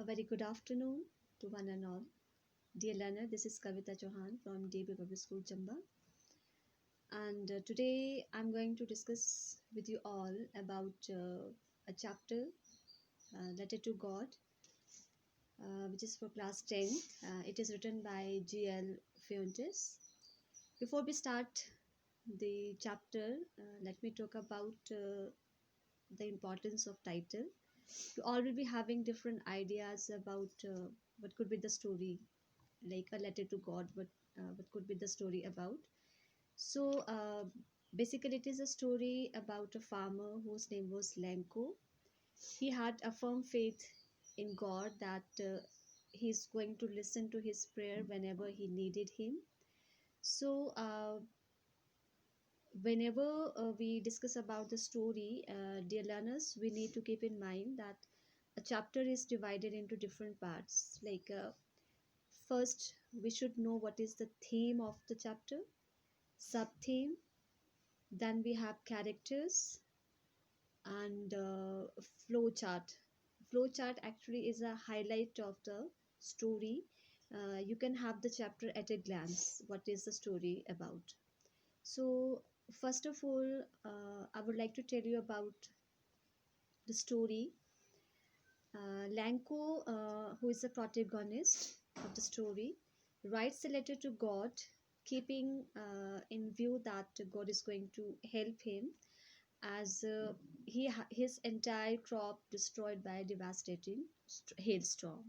A very good afternoon to one and all. Dear learner, this is Kavita Chauhan from DB Public School Chamba. And today I'm going to discuss with you all about a chapter, Letter to God, which is for class 10th. It is written by G.L. Fuentes. Before we start the chapter, let me talk about the importance of title. You all will be having different ideas about what could be the story, like a letter to God. What could be the story about? So basically, it is a story about a farmer whose name was Lenko. He had a firm faith in God that he's going to listen to his prayer whenever he needed him. So whenever we discuss about the story, dear learners, we need to keep in mind that a chapter is divided into different parts. Like first, we should know what is the theme of the chapter, sub theme, then we have characters and flow chart. Flow chart actually is a highlight of the story. You can have the chapter at a glance. What is the story about? So first of all, I would like to tell you about the story. Lanko, who is the protagonist of the story, writes a letter to God, keeping in view that God is going to help him as his entire crop destroyed by a devastating hailstorm.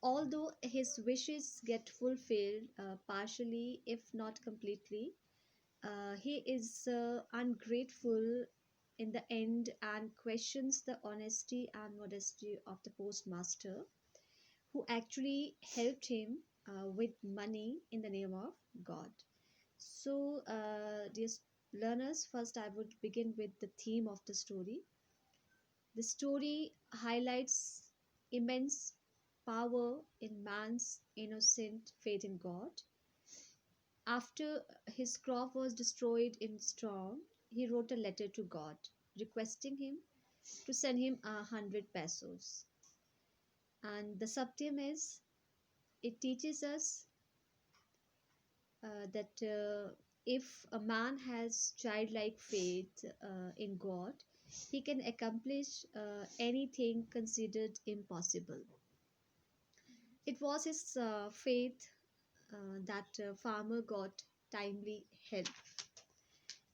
Although his wishes get fulfilled partially, if not completely, he is ungrateful in the end and questions the honesty and modesty of the postmaster who actually helped him with money in the name of God. So, dear learners, first I would begin with the theme of the story. The story highlights immense power in man's innocent faith in God. After his crop was destroyed in storm, he wrote a letter to God requesting him to send him 100 pesos. And the subtheme is it teaches us that if a man has childlike faith in God, he can accomplish anything considered impossible. It was his faith that farmer got timely help.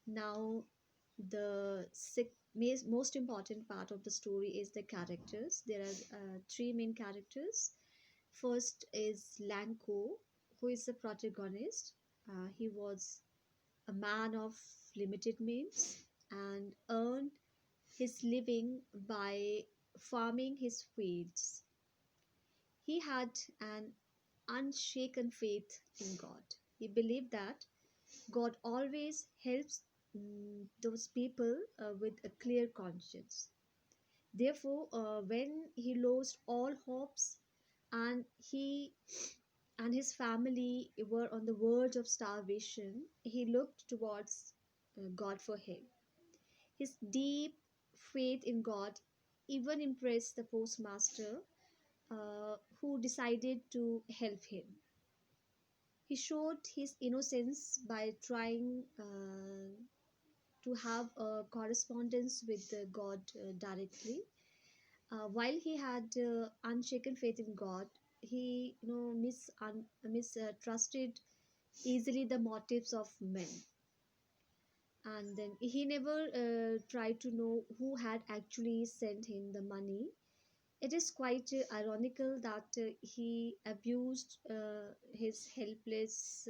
Now, the most important part of the story is the characters. There are three main characters. First is Lanko, who is the protagonist. He was a man of limited means and earned his living by farming his fields. He had an unshaken faith in God. He believed that God always helps those people with a clear conscience. Therefore, when he lost all hopes and he and his family were on the verge of starvation, he looked towards God for help. His deep faith in God even impressed the postmaster who decided to help him. He showed his innocence by trying to have a correspondence with God directly. While he had unshaken faith in God, he mistrusted easily the motives of men, and then he never tried to know who had actually sent him the money. It is quite ironical that he abused his helpers,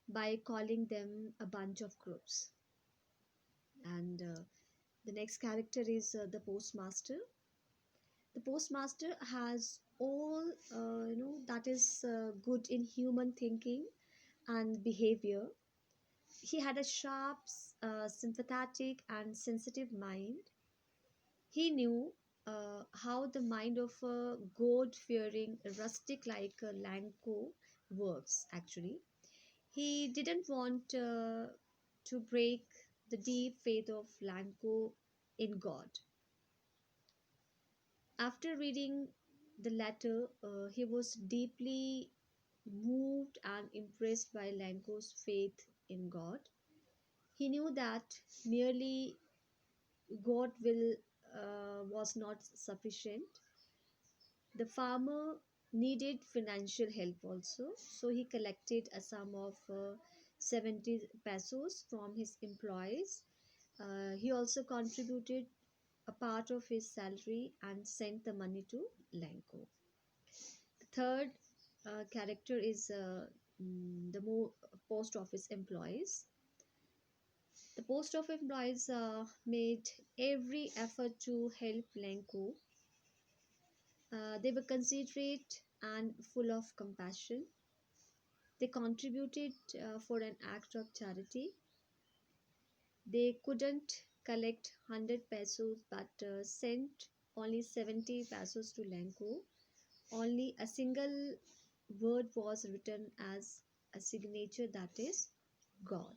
by calling them a bunch of crooks. And the next character is the postmaster. The postmaster has all that is good in human thinking and behavior. He had a sharp, sympathetic, and sensitive mind. He knew how the mind of a God fearing rustic like Lanko works actually. He didn't want to break the deep faith of Lanko in God. After reading the letter, he was deeply moved and impressed by Lanko's faith in God. He knew that merely God will was not sufficient. The farmer needed financial help also, so he collected a sum of 70 pesos from his employees. He also contributed a part of his salary and sent the money to Lanko. The third character is the post office employees. The post office employees made every effort to help Lanko. They were considerate and full of compassion. They contributed for an act of charity. They couldn't collect 100 pesos but sent only 70 pesos to Lanko. Only a single word was written as a signature, that is God.